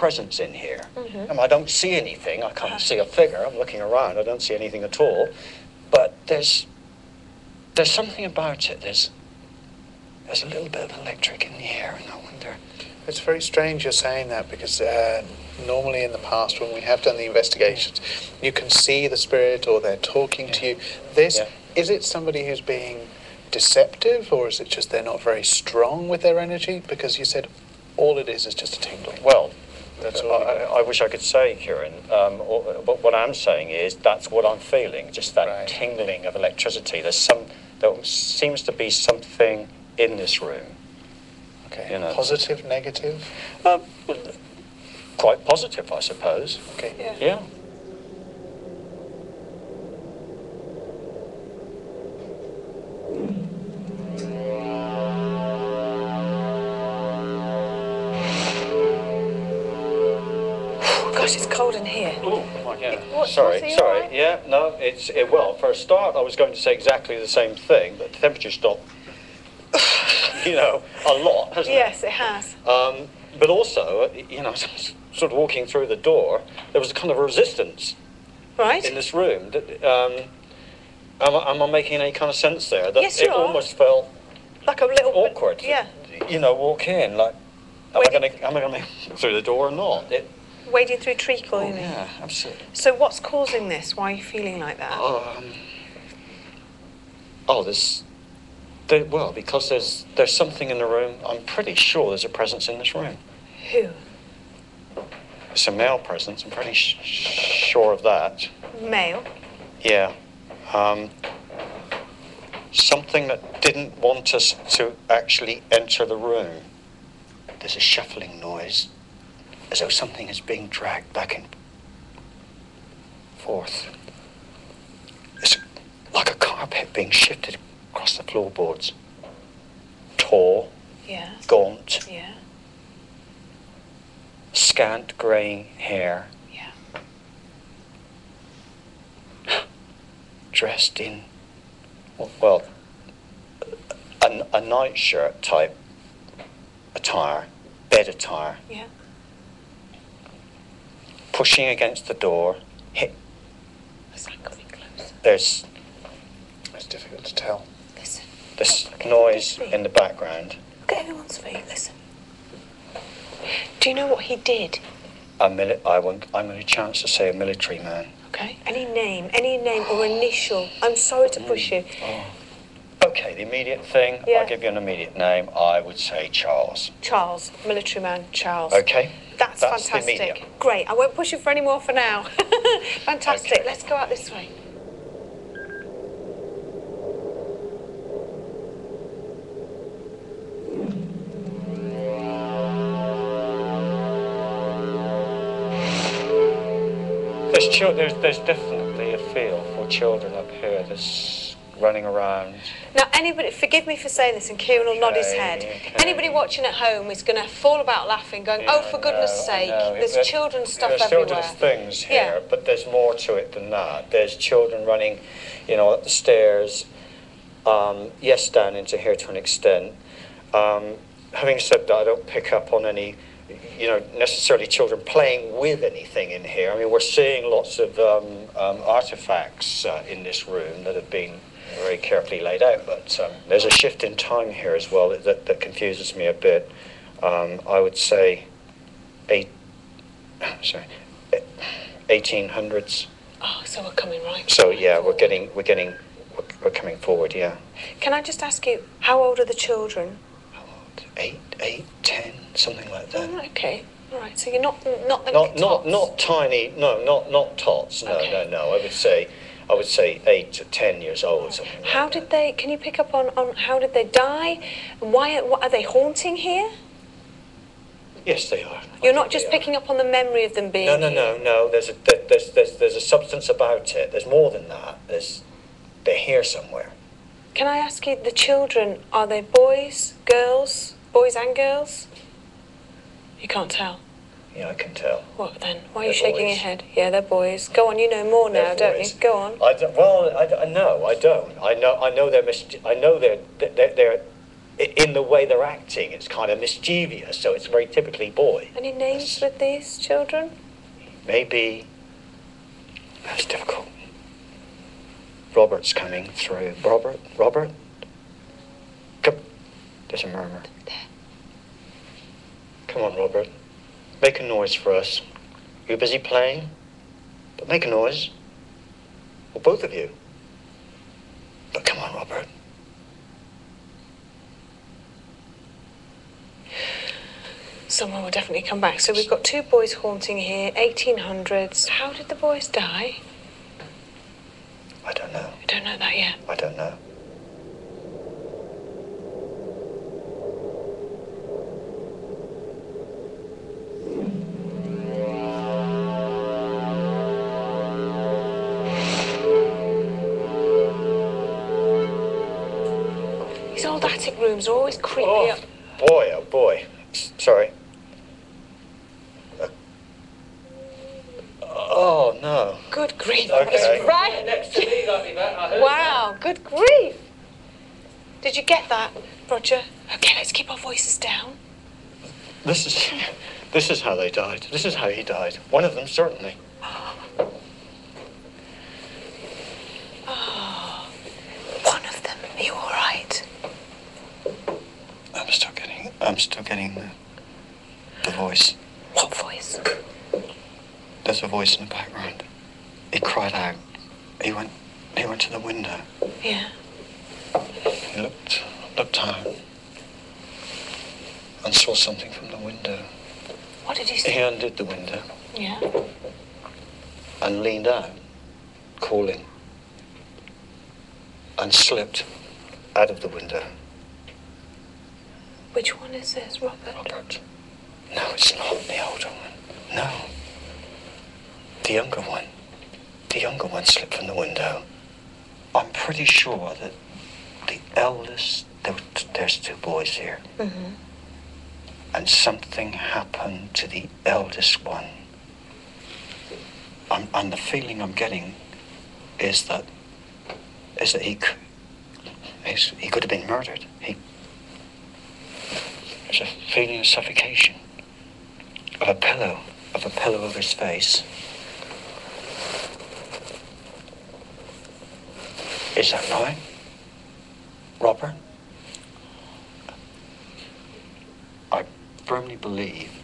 presence in here. I don't see anything. I can't see a figure. I'm looking around. I don't see anything at all. But there's something about it. There's a little bit of electric in the air, and I wonder. It's very strange you're saying that, because normally in the past when we have done the investigations, you can see the spirit or they're talking to you. Is it somebody who's being deceptive, or is it just they're not very strong with their energy? Because you said all it is just a tingling. Well, that's all. I wish I could say, Kieran, but what I'm saying is that's what I'm feeling, just that tingling of electricity. There seems to be something in this room. Okay. You know. Positive, negative? Quite positive, I suppose. Okay. Yeah. Gosh, it's cold in here. Oh, yeah. Sorry. Right? Yeah, no, well, for a start, I was going to say exactly the same thing, but the temperature's dropped, a lot, hasn't it? Yes, it has. But also, sort of walking through the door, there was a kind of a resistance in this room. Am I making any kind of sense there? That yes, you are. Almost felt like a little awkward. Bit, yeah. Walk in like, am I going to make through the door or not? Wading through treacle, you mean? Yeah, absolutely. So what's causing this? Why are you feeling like that? Because there's something in the room. I'm pretty sure there's a presence in this room. Who? It's a male presence. I'm pretty sure of that. Male? Yeah. Something that didn't want us to actually enter the room. There's a shuffling noise, as though something is being dragged back and forth. It's like a carpet being shifted across the floorboards. Tall, gaunt, scant grey hair, dressed in, a nightshirt type attire, bed attire. Yeah. Pushing against the door. Is that coming closer? It's difficult to tell. Listen. This noise in the background. Look at everyone's feet. Listen. Do you know what he did? I'm going to chance to say a military man. Okay. Any name or initial. I'm sorry to push you. Oh. Okay, the immediate thing. I'll give you an immediate name. I would say Charles. Charles, military man, Charles. Okay. That's fantastic. Great. I won't push you for any more for now. Fantastic. Okay. Let's go out this way. There's definitely a feel for children up here. There's running around. Now, anybody, forgive me for saying this, and Kieran will nod his head. Okay. Anybody watching at home is going to fall about laughing, going, "Oh, for goodness sake, there's children's stuff everywhere." There's children's things here, but there's more to it than that. There's children running, up the stairs. Yes, down into here to an extent. Having said that, I don't pick up on any, necessarily children playing with anything in here. I mean, we're seeing lots of artifacts in this room that have been very carefully laid out, but there's a shift in time here as well that confuses me a bit. I would say 1800s. Oh, so we're coming right. So yeah, we're coming forward. Yeah. Can I just ask you, how old are the children? 8, 10, something like that. Oh, okay. All right. So you're not the not tiny. No, not tots. No, okay. no. I would say 8 to 10 years old. Something how like did they? Can you pick up on how did they die? Why are they haunting here? Yes, they are. You're not just picking up on the memory of them being. No. There's a substance about it. There's more than that. They're here somewhere. Can I ask you, the children, are they boys, girls, boys and girls? You can't tell. Yeah, I can tell. What then? Why are you shaking your head? Yeah, they're boys. Go on, you know more now, don't you? Go on. I don't. I know they're in the way they're acting, it's kind of mischievous, so it's very typically boy. Any names with these children? Maybe, that's difficult. Robert's coming through. Robert? Come. There's a murmur. Come on, Robert. Make a noise for us. You're busy playing, but make a noise. Well, both of you. But come on, Robert. Someone will definitely come back. So we've got 2 boys haunting here, 1800s. How did the boys die? I don't know. I don't know that yet. I don't know. These old attic rooms are always creepy. Oh boy. Sorry. Oh, no. Good grief. Okay. That was right. Next to me, got me back. I heard Wow, good grief. Did you get that, Roger? Okay, let's keep our voices down. This is how they died. This is how he died. One of them, certainly. Oh, one of them. Are you all right? I'm still getting the voice. What voice? There's a voice in the background. He cried out. He went to the window. Yeah. He looked out and saw something from the window. What did he see? He undid the window Yeah. and leaned out, calling, and slipped out of the window. Which one is this, Robert? Robert. No, it's not the older one. No. The younger one. The younger one slipped from the window. I'm pretty sure that the eldest, there's 2 boys here. Mm-hmm. And something happened to the eldest one. And the feeling I'm getting is that he could have been murdered. There's a feeling of suffocation, of a pillow over his face. Is that right, Robert? I firmly believe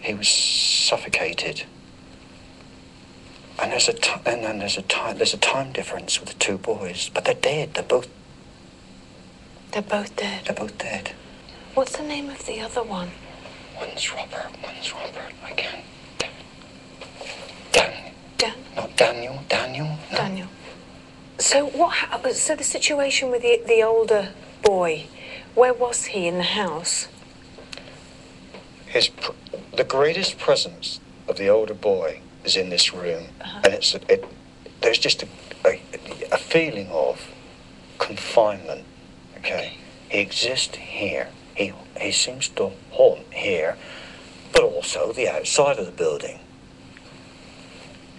he was suffocated. And there's a time difference with the 2 boys, but they're dead. They're both dead. They're both dead. What's the name of the other one? One's Robert. I can't. Not Daniel. No. Daniel. So so the situation with the older boy, where was he in the house? The greatest presence of the older boy is in this room, and there's just a feeling of confinement. Okay, he exists here. He seems to haunt here, but also the outside of the building.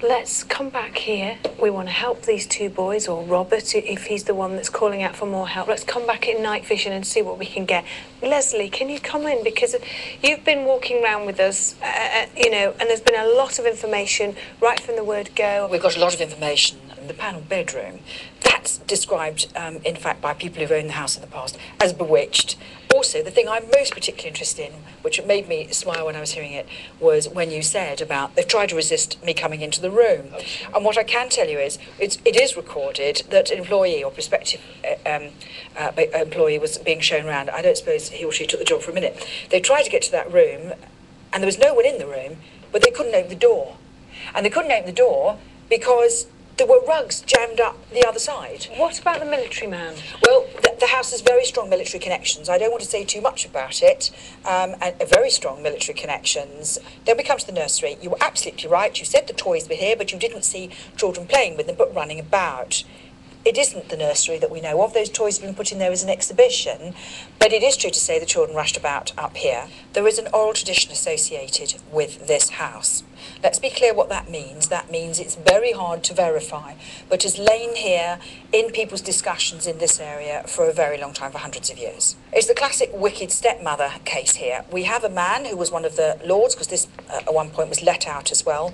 Let's come back here. We want to help these 2 boys, or Robert, if he's the one that's calling out for more help. Let's come back in night vision and see what we can get. Leslie, can you come in? Because you've been walking around with us, and there's been a lot of information right from the word go. We've got a lot of information. The panel bedroom, that's described, in fact, by people who've owned the house in the past as bewitched. Also, the thing I'm most particularly interested in, which made me smile when I was hearing it, was when you said about they've tried to resist me coming into the room. And what I can tell you is it is recorded that an employee or prospective employee was being shown around. I don't suppose he or she took the job for a minute. They tried to get to that room, and there was no one in the room, but they couldn't open the door. And they couldn't open the door because there were rugs jammed up the other side. What about the military man? Well, the house has very strong military connections. I don't want to say too much about it. And very strong military connections. Then we come to the nursery. You were absolutely right. You said the toys were here, but you didn't see children playing with them, but running about. It isn't the nursery that we know of. Those toys have been put in there as an exhibition, but it is true to say the children rushed about up here. There is an oral tradition associated with this house. Let's be clear what that means. That means it's very hard to verify, but has lain here in people's discussions in this area for a very long time, for hundreds of years. It's the classic wicked stepmother case here. We have a man who was one of the lords, because this at one point was let out as well,